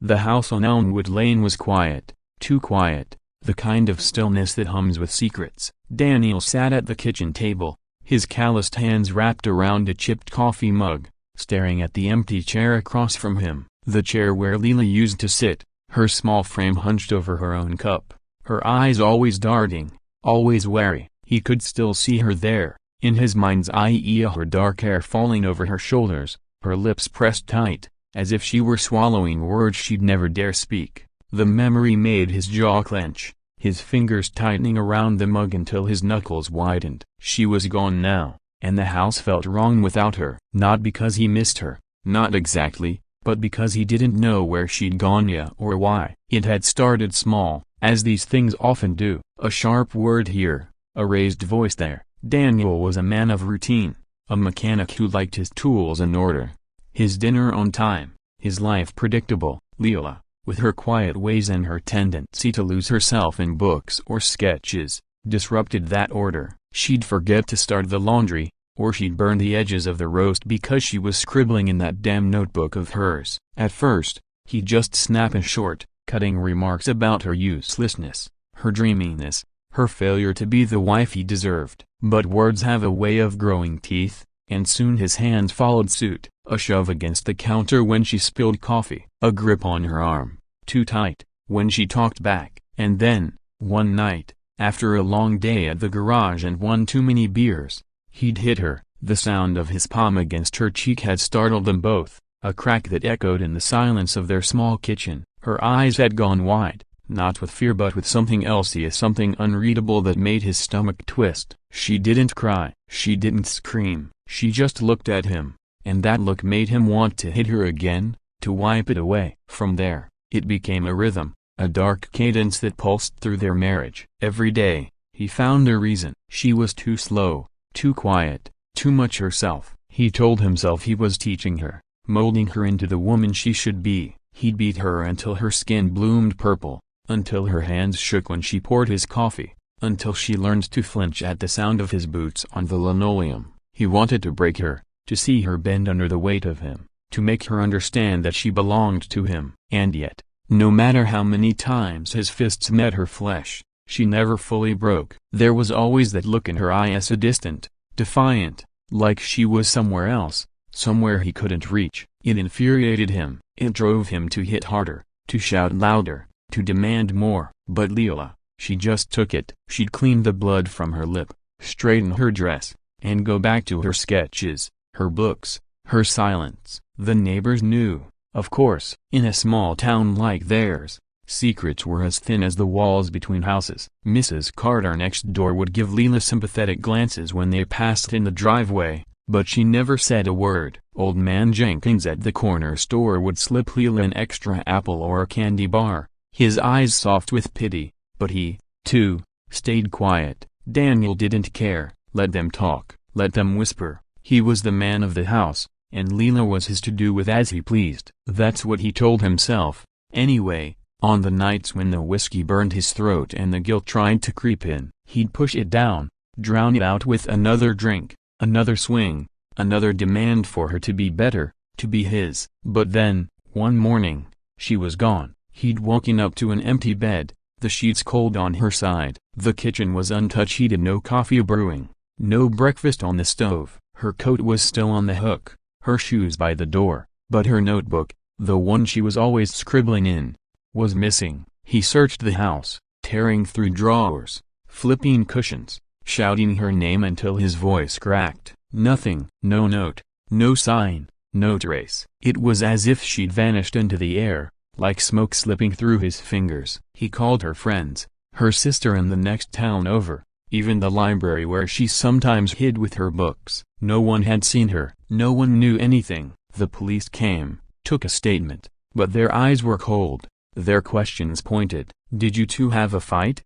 The house on Elmwood Lane was quiet, too quiet, the kind of stillness that hums with secrets. Daniel sat at the kitchen table, his calloused hands wrapped around a chipped coffee mug, staring at the empty chair across from him, the chair where Leela used to sit, her small frame hunched over her own cup, her eyes always darting, always wary. He could still see her there, in his mind's eye, her dark hair falling over her shoulders, her lips pressed tight, as if she were swallowing words she'd never dare speak. The memory made his jaw clench, his fingers tightening around the mug until his knuckles widened. She was gone now, and the house felt wrong without her. Not because he missed her, not exactly, but because he didn't know where she'd gone yet or why. It had started small, as these things often do. A sharp word here, a raised voice there. Daniel was a man of routine, a mechanic who liked his tools in order, his dinner on time, his life predictable. Leela, with her quiet ways and her tendency to lose herself in books or sketches, disrupted that order. She'd forget to start the laundry, or she'd burn the edges of the roast because she was scribbling in that damn notebook of hers. At first, he'd just snap in short, cutting remarks about her uselessness, her dreaminess, her failure to be the wife he deserved. But words have a way of growing teeth, and soon his hands followed suit. A shove against the counter when she spilled coffee, a grip on her arm, too tight, when she talked back. And then, one night, after a long day at the garage and one too many beers, he'd hit her. The sound of his palm against her cheek had startled them both, a crack that echoed in the silence of their small kitchen. Her eyes had gone wide, not with fear but with something else, something unreadable that made his stomach twist. She didn't cry, she didn't scream, she just looked at him, and that look made him want to hit her again, to wipe it away. From there, it became a rhythm, a dark cadence that pulsed through their marriage. Every day, he found a reason. She was too slow, too quiet, too much herself. He told himself he was teaching her, molding her into the woman she should be. He'd beat her until her skin bloomed purple, until her hands shook when she poured his coffee, until she learned to flinch at the sound of his boots on the linoleum. He wanted to break her, to see her bend under the weight of him, to make her understand that she belonged to him. And yet, no matter how many times his fists met her flesh, she never fully broke. There was always that look in her eyes, a distant, defiant, like she was somewhere else, somewhere he couldn't reach. It infuriated him. It drove him to hit harder, to shout louder, to demand more. But Leela, she just took it. She'd clean the blood from her lip, straighten her dress, and go back to her sketches, her books, her silence. The neighbors knew, of course. In a small town like theirs, secrets were as thin as the walls between houses. Mrs. Carter next door would give Leela sympathetic glances when they passed in the driveway, but she never said a word. Old man Jenkins at the corner store would slip Leela an extra apple or a candy bar, his eyes soft with pity, but he, too, stayed quiet. Daniel didn't care. Let them talk, let them whisper. He was the man of the house, and Leela was his to do with as he pleased. That's what he told himself. Anyway, on the nights when the whiskey burned his throat and the guilt tried to creep in, he'd push it down, drown it out with another drink, another swing, another demand for her to be better, to be his. But then, one morning, she was gone. He'd woken up to an empty bed, the sheets cold on her side. The kitchen was untouched. No coffee brewing, no breakfast on the stove. Her coat was still on the hook, her shoes by the door, but her notebook, the one she was always scribbling in, was missing. He searched the house, tearing through drawers, flipping cushions, shouting her name until his voice cracked. Nothing. No note, no sign, no trace. It was as if she'd vanished into the air, like smoke slipping through his fingers. He called her friends, her sister in the next town over, even the library where she sometimes hid with her books. No one had seen her. No one knew anything. The police came, took a statement, but their eyes were cold, their questions pointed. "Did you two have a fight?"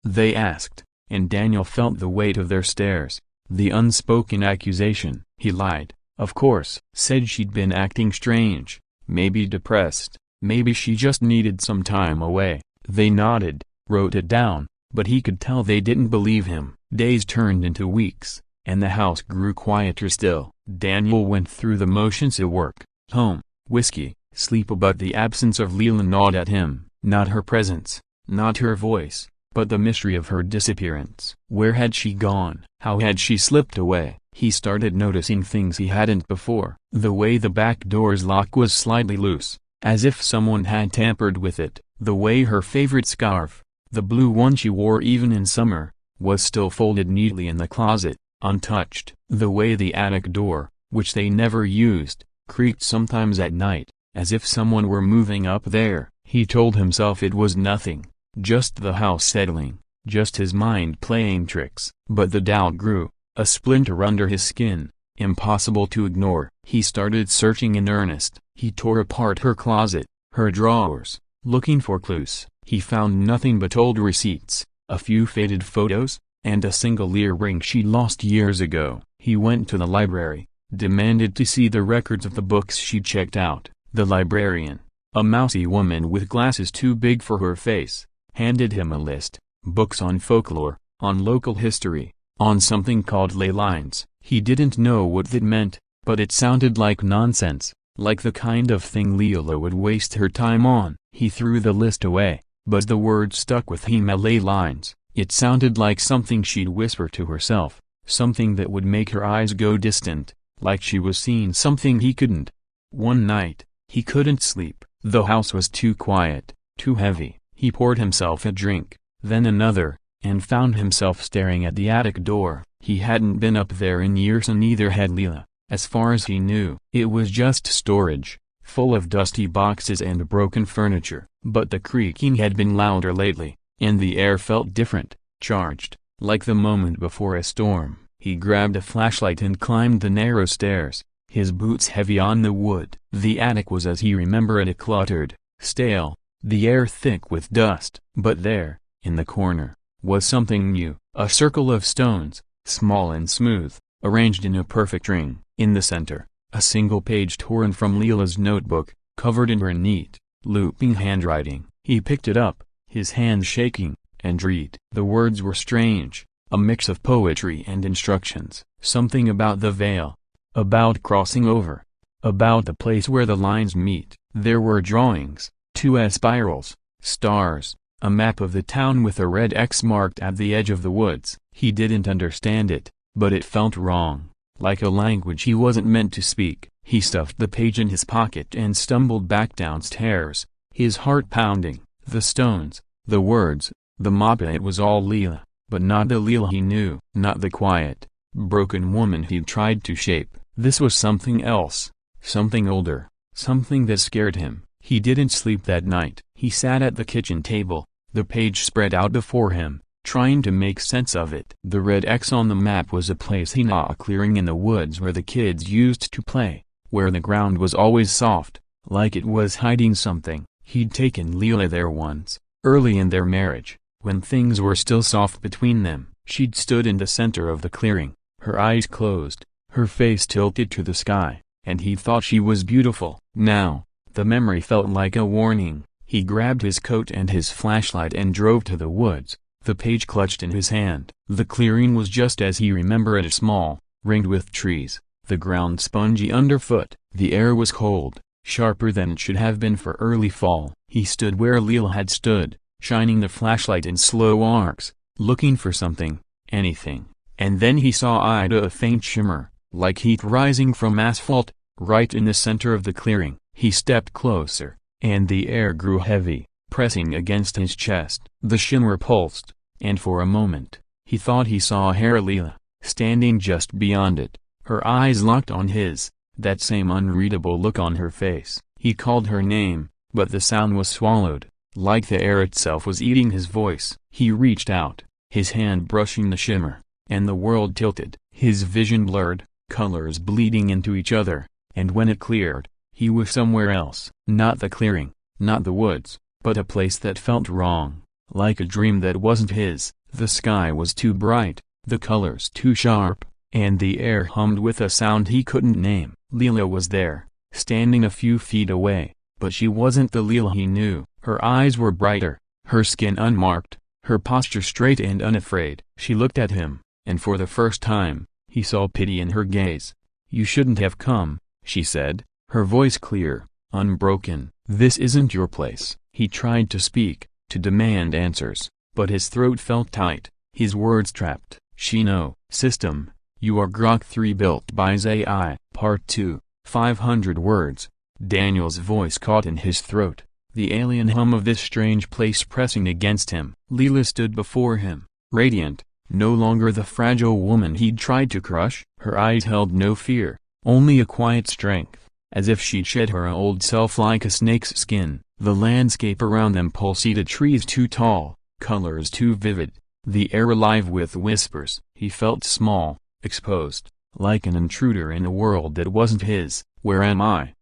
they asked, and Daniel felt the weight of their stares, the unspoken accusation. He lied, of course. Said she'd been acting strange, maybe depressed, maybe she just needed some time away. They nodded, wrote it down, but he could tell they didn't believe him. Days turned into weeks, and the house grew quieter still. Daniel went through the motions of work, home, whiskey, Sleep, but the absence of Leela gnawed at him. Not her presence, not her voice, but the mystery of her disappearance. Where had she gone? How had she slipped away? He started noticing things he hadn't before. The way the back door's lock was slightly loose, as if someone had tampered with it. The way her favorite scarf, the blue one she wore even in summer, was still folded neatly in the closet, untouched. The way the attic door, which they never used, creaked sometimes at night, as if someone were moving up there. He told himself it was nothing, just the house settling, just his mind playing tricks. But the doubt grew, a splinter under his skin, impossible to ignore. He started searching in earnest. He tore apart her closet, her drawers, looking for clues. He found nothing but old receipts, a few faded photos, and a single earring she lost years ago. He went to the library, demanded to see the records of the books she'd checked out. The librarian, a mousy woman with glasses too big for her face, handed him a list: books on folklore, on local history, on something called ley lines. He didn't know what that meant, but it sounded like nonsense, like the kind of thing Leela would waste her time on. He threw the list away, but the word stuck with him. Ley lines. It sounded like something she'd whisper to herself, something that would make her eyes go distant, like she was seeing something he couldn't. One night, he couldn't sleep. The house was too quiet, too heavy. He poured himself a drink, then another, and found himself staring at the attic door. He hadn't been up there in years, and neither had Leela, as far as he knew. It was just storage, full of dusty boxes and broken furniture. But the creaking had been louder lately, and the air felt different, charged, like the moment before a storm. He grabbed a flashlight and climbed the narrow stairs, his boots heavy on the wood. The attic was as he remembered it, cluttered, stale, the air thick with dust. But there, in the corner, was something new, a circle of stones, small and smooth, arranged in a perfect ring. In the center, a single page torn from Leela's notebook, covered in her neat, looping handwriting. He picked it up, his hands shaking, and read. The words were strange, a mix of poetry and instructions. Something about the veil, about crossing over, about the place where the lines meet. There were drawings, two spirals, stars, a map of the town with a red X marked at the edge of the woods. He didn't understand it, but it felt wrong, like a language he wasn't meant to speak. He stuffed the page in his pocket and stumbled back downstairs, his heart pounding. The stones, the words, the map, it was all Leela, but not the Leela he knew. Not the quiet, broken woman he'd tried to shape. This was something else, something older, something that scared him. He didn't sleep that night. He sat at the kitchen table, the page spread out before him, trying to make sense of it. The red X on the map was a place he knew, a clearing in the woods where the kids used to play, where the ground was always soft, like it was hiding something. He'd taken Leela there once, early in their marriage, when things were still soft between them. She'd stood in the center of the clearing, her eyes closed, her face tilted to the sky, and he thought she was beautiful. Now, the memory felt like a warning. He grabbed his coat and his flashlight and drove to the woods, the page clutched in his hand. The clearing was just as he remembered it, small, ringed with trees, the ground spongy underfoot. The air was cold, sharper than it should have been for early fall. He stood where Leela had stood, shining the flashlight in slow arcs, looking for something, anything. And then he saw Ida, a faint shimmer, like heat rising from asphalt, right in the center of the clearing. He stepped closer, and the air grew heavy, pressing against his chest. The shimmer pulsed, and for a moment, he thought he saw Leela, standing just beyond it, her eyes locked on his, that same unreadable look on her face. He called her name, but the sound was swallowed, like the air itself was eating his voice. He reached out, his hand brushing the shimmer, and the world tilted, his vision blurred, colors bleeding into each other, and when it cleared, he was somewhere else. Not the clearing, not the woods, but a place that felt wrong, like a dream that wasn't his. The sky was too bright, the colors too sharp, and the air hummed with a sound he couldn't name. Leela was there, standing a few feet away, but she wasn't the Leela he knew. Her eyes were brighter, her skin unmarked, her posture straight and unafraid. She looked at him, and for the first time, he saw pity in her gaze. "You shouldn't have come," she said, her voice clear, unbroken. "This isn't your place." He tried to speak, to demand answers, but his throat felt tight, his words trapped. "Shino, system, you are Grok 3 built by ZI, Part 2, 500 words. Daniel's voice caught in his throat, the alien hum of this strange place pressing against him. Leela stood before him, radiant, no longer the fragile woman he'd tried to crush. Her eyes held no fear, only a quiet strength, as if she'd shed her old self like a snake's skin. The landscape around them pulsated, trees too tall, colors too vivid, the air alive with whispers. He felt small, exposed, like an intruder in a world that wasn't his. "Where am I?"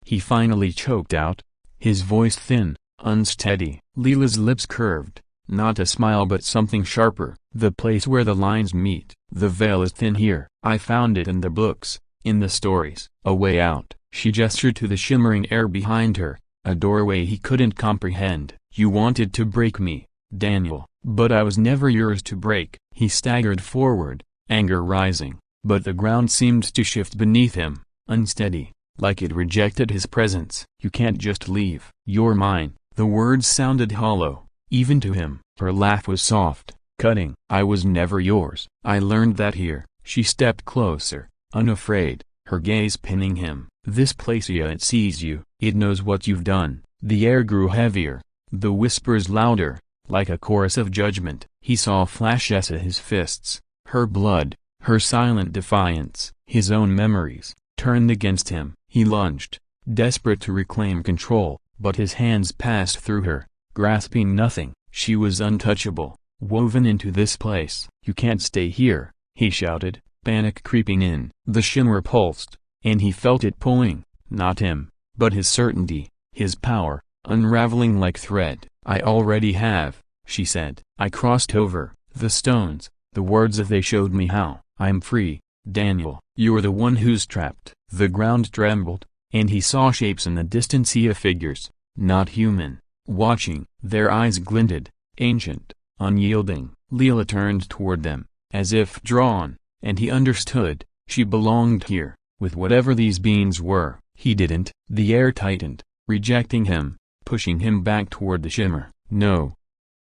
he finally choked out, his voice thin, unsteady. Leela's lips curved, not a smile but something sharper. "The place where the lines meet. The veil is thin here. I found it in the books, in the stories. A way out." She gestured to the shimmering air behind her, a doorway he couldn't comprehend. "You wanted to break me, Daniel, but I was never yours to break." He staggered forward, anger rising, but the ground seemed to shift beneath him, unsteady, like it rejected his presence. "You can't just leave. You're mine." The words sounded hollow, even to him. Her laugh was soft, cutting. "I was never yours. I learned that here." She stepped closer, unafraid, her gaze pinning him. "This place, yeah, it sees you. It knows what you've done." The air grew heavier, the whispers louder, like a chorus of judgment. He saw flashes at his fists, her blood, her silent defiance. His own memories, turned against him. He lunged, desperate to reclaim control, but his hands passed through her, grasping nothing. She was untouchable, woven into this place. "You can't stay here," he shouted, panic creeping in. The shimmer pulsed, and he felt it pulling, not him, but his certainty, his power, unraveling like thread. "I already have," she said. "I crossed over the stones, the words as they showed me how. I'm free, Daniel. You're the one who's trapped." The ground trembled, and he saw shapes in the distant sea of figures, not human, watching. Their eyes glinted, ancient, unyielding. Leela turned toward them, as if drawn, and he understood, she belonged here, with whatever these beings were. He didn't. The air tightened, rejecting him, pushing him back toward the shimmer. "No!"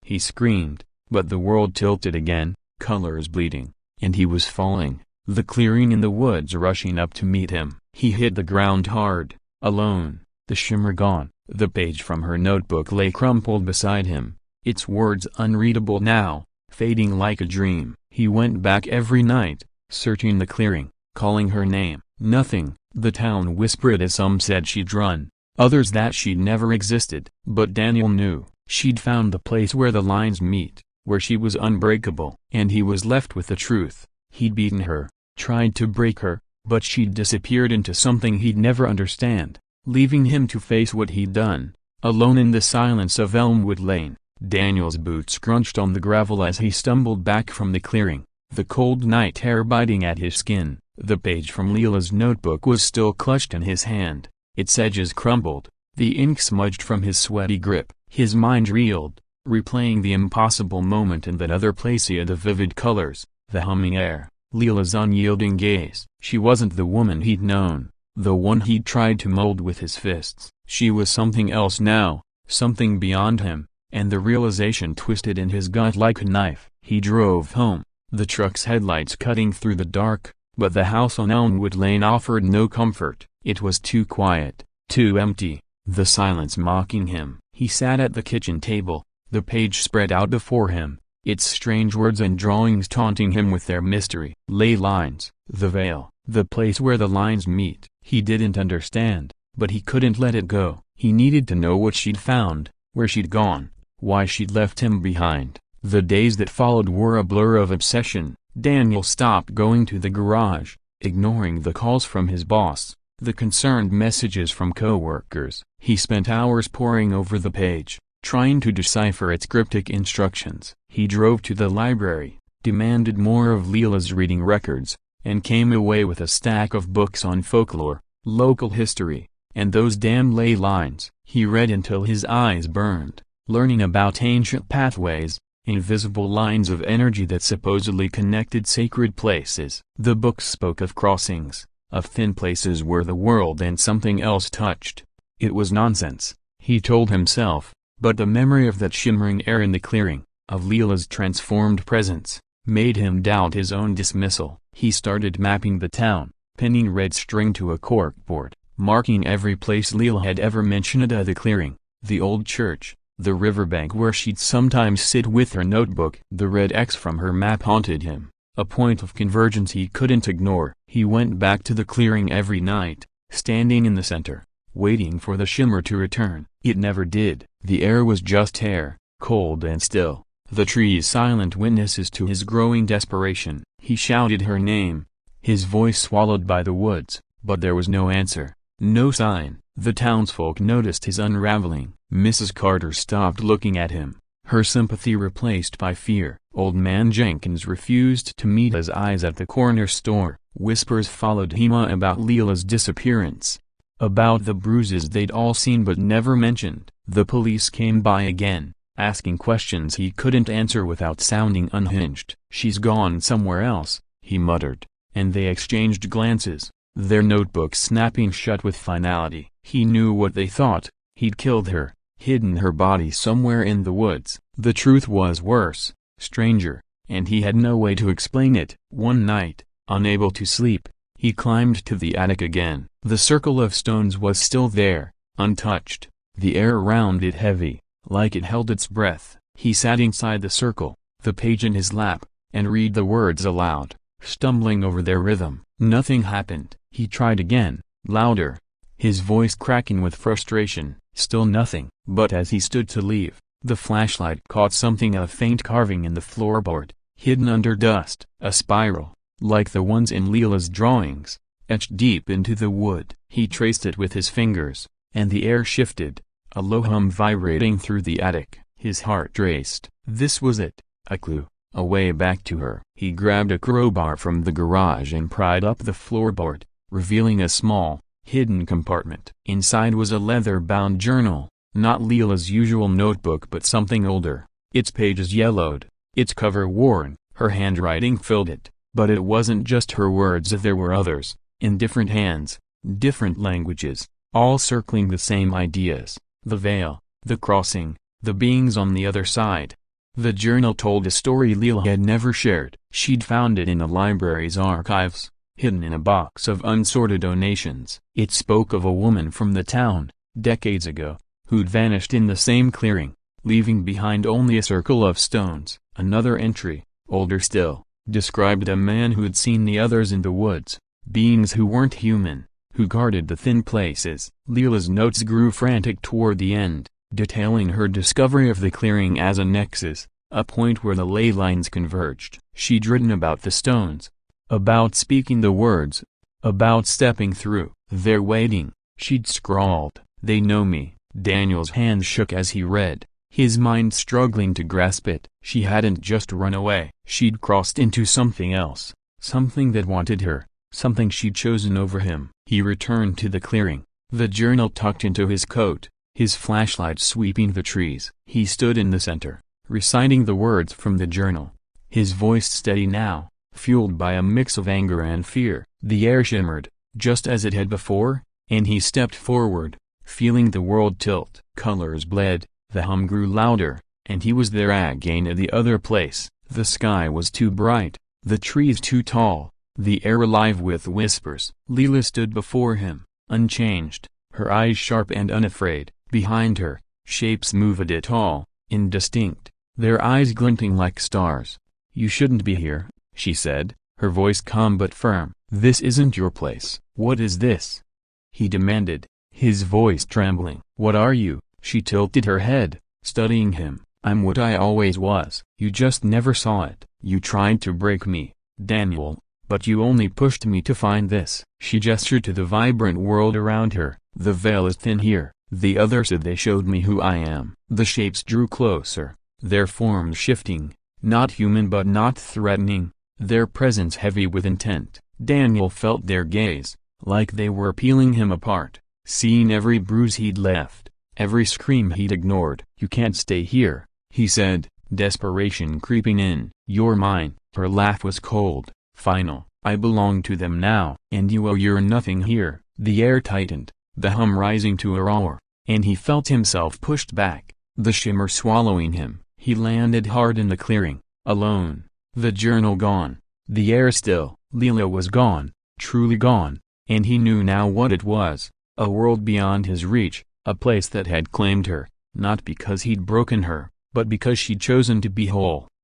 he screamed, but the world tilted again, colors bleeding, and he was falling, the clearing in the woods rushing up to meet him. He hit the ground hard, alone, the shimmer gone. The page from her notebook lay crumpled beside him, its words unreadable now, fading like a dream. He went back every night, searching the clearing, calling her name. Nothing. The town whispered as some said she'd run, others that she'd never existed. But Daniel knew, she'd found the place where the lines meet, where she was unbreakable. And he was left with the truth. He'd beaten her, tried to break her, but she'd disappeared into something he'd never understand, leaving him to face what he'd done, alone in the silence of Elmwood Lane. Daniel's boots crunched on the gravel as he stumbled back from the clearing, the cold night air biting at his skin. The page from Leela's notebook was still clutched in his hand, its edges crumbled, the ink smudged from his sweaty grip. His mind reeled, replaying the impossible moment in that other place. The vivid colors, the humming air, Leela's unyielding gaze. She wasn't the woman he'd known, the one he'd tried to mold with his fists. She was something else now, something beyond him, and the realization twisted in his gut like a knife. He drove home, the truck's headlights cutting through the dark, but the house on Elmwood Lane offered no comfort. It was too quiet, too empty, the silence mocking him. He sat at the kitchen table, the page spread out before him, its strange words and drawings taunting him with their mystery. Ley lines, the veil, the place where the lines meet. He didn't understand, but he couldn't let it go. He needed to know what she'd found, where she'd gone, why she'd left him behind. The days that followed were a blur of obsession. Daniel stopped going to the garage, ignoring the calls from his boss, the concerned messages from coworkers. He spent hours poring over the page, trying to decipher its cryptic instructions. He drove to the library, demanded more of Leela's reading records, and came away with a stack of books on folklore, local history, and those damn ley lines. He read until his eyes burned, learning about ancient pathways, invisible lines of energy that supposedly connected sacred places. The books spoke of crossings, of thin places where the world and something else touched. It was nonsense, he told himself, but the memory of that shimmering air in the clearing, of Leela's transformed presence, made him doubt his own dismissal. He started mapping the town, pinning red string to a corkboard, marking every place Leela had ever mentioned at the clearing, the old church, the riverbank where she'd sometimes sit with her notebook. The red X from her map haunted him, a point of convergence he couldn't ignore. He went back to the clearing every night, standing in the center, waiting for the shimmer to return. It never did. The air was just air, cold and still, the trees silent witnesses to his growing desperation. He shouted her name, his voice swallowed by the woods, but there was no answer, no sign. The townsfolk noticed his unraveling. Mrs. Carter stopped looking at him, her sympathy replaced by fear. Old man Jenkins refused to meet his eyes at the corner store. Whispers followed him about Leela's disappearance, about the bruises they'd all seen but never mentioned. The police came by again, asking questions he couldn't answer without sounding unhinged. "She's gone somewhere else," he muttered, and they exchanged glances, their notebooks snapping shut with finality. He knew what they thought. He'd killed her, hidden her body somewhere in the woods. The truth was worse, stranger, and he had no way to explain it. One night, unable to sleep, he climbed to the attic again. The circle of stones was still there, untouched, the air around it heavy, like it held its breath. He sat inside the circle, the page in his lap, and read the words aloud, stumbling over their rhythm. Nothing happened. He tried again, louder, his voice cracking with frustration. Still nothing. But as he stood to leave, the flashlight caught something, a faint carving in the floorboard, hidden under dust. A spiral, like the ones in Leela's drawings, etched deep into the wood. He traced it with his fingers, and the air shifted, a low hum vibrating through the attic. His heart raced. This was it, a clue, a way back to her. He grabbed a crowbar from the garage and pried up the floorboard, revealing a small, hidden compartment. Inside was a leather-bound journal, not Leela's usual notebook but something older, its pages yellowed, its cover worn. Her handwriting filled it, but it wasn't just her words. There were others, in different hands, different languages, all circling the same ideas: the veil, the crossing, the beings on the other side. The journal told a story Leela had never shared. She'd found it in the library's archives, hidden in a box of unsorted donations. It spoke of a woman from the town, decades ago, who'd vanished in the same clearing, leaving behind only a circle of stones. Another entry, older still, described a man who'd seen the others in the woods, beings who weren't human, who guarded the thin places. Leela's notes grew frantic toward the end, detailing her discovery of the clearing as a nexus, a point where the ley lines converged. She'd written about the stones, about speaking the words, about stepping through. "They're waiting," she'd scrawled. "They know me." Daniel's hands shook as he read, his mind struggling to grasp it. She hadn't just run away. She'd crossed into something else, something that wanted her, something she'd chosen over him. He returned to the clearing, the journal tucked into his coat, his flashlight sweeping the trees. He stood in the center, reciting the words from the journal, his voice steady now, fueled by a mix of anger and fear. The air shimmered, just as it had before, and he stepped forward, feeling the world tilt. Colors bled, the hum grew louder, and he was there again at the other place. The sky was too bright, the trees too tall, the air alive with whispers. Leela stood before him, unchanged, her eyes sharp and unafraid. Behind her, shapes moved it all, indistinct, their eyes glinting like stars. "You shouldn't be here," she said, her voice calm but firm. "This isn't your place." "What is this?" he demanded, his voice trembling. "What are you?" She tilted her head, studying him. "I'm what I always was. You just never saw it. You tried to break me, Daniel, but you only pushed me to find this." She gestured to the vibrant world around her. "The veil is thin here. The others said they showed me who I am." The shapes drew closer, their forms shifting, not human but not threatening, their presence heavy with intent. Daniel felt their gaze, like they were peeling him apart, seeing every bruise he'd left, every scream he'd ignored. "You can't stay here," he said, desperation creeping in. "You're mine." Her laugh was cold, final. "I belong to them now." "And you're nothing here." The air tightened, the hum rising to a roar, and he felt himself pushed back, the shimmer swallowing him. He landed hard in the clearing, alone, the journal gone, the air still. Leela was gone, truly gone, and he knew now what it was, a world beyond his reach, a place that had claimed her, not because he'd broken her, but because she'd chosen to be whole.